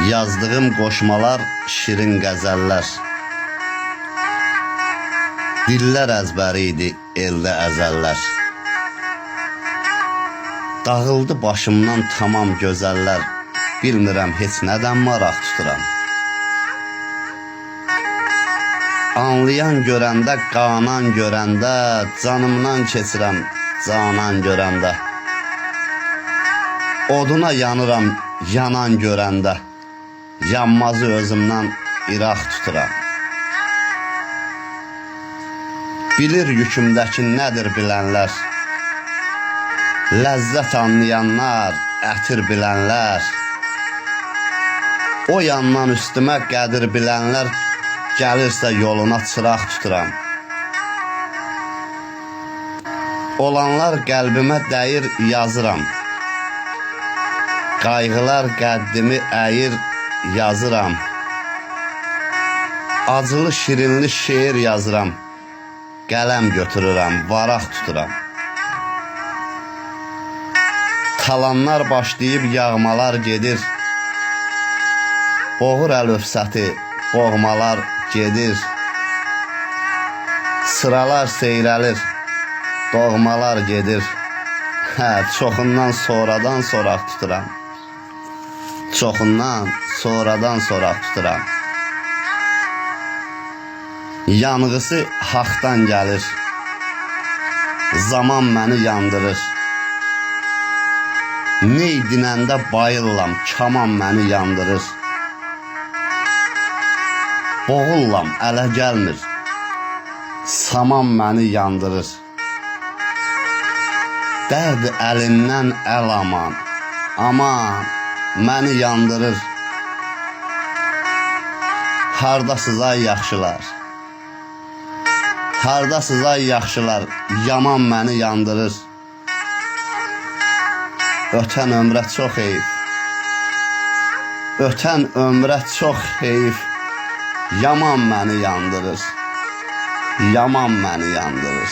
Yazdığım qoşmalar şirin qəzəllər. Dillər əzbəri idi eldə əzəllər. Dağıldı başımdan tamam gözəllər. Bilmirəm heç nədən maraq tuturam. Anlayan görəndə, qanan görəndə, canımdan keçirəm canan görəndə. Oduna yanıram yanan görəndə. Yanmazı özümdən iraq tuturam. Bilir yükümdəki nədir bilənlər. Ləzzət anlayanlar, ətir bilənlər. O yandan üstümə qədir bilənlər. Gəlirsə yoluna çıraq tuturam. Olanlar qəlbimə dəyir yazıram. Qayğılar qəddimi əyir yazıram. Acılı şirinli şeir yazıram. Qələm götürürəm, varaq tuturam. Talanlar başlayıb yağmalar gedir. Boğur əlöfsəti, boğmalar gedir. Sıralar seyrəlir, doğmalar gedir. Çoxundan sonradan soraq tuturam. Çoxundan sonradan soraq tuturam. Yanğısı haqdan gəlir. Zaman məni yandırır. Ney dinəndə bayıllam, kaman məni yandırır. Boğullam, ələ gəlmir. Saman məni yandırır. Dərdi əlindən əl aman. Aman, məni yandırır. Hardasız ay yaxşılar. Hardasız ay yaxşılar. Yaman məni yandırır. Ötən ömrə çox heyif. Ötən ömrə çox heyif. Yaman məni yandırır. Yaman məni yandırır.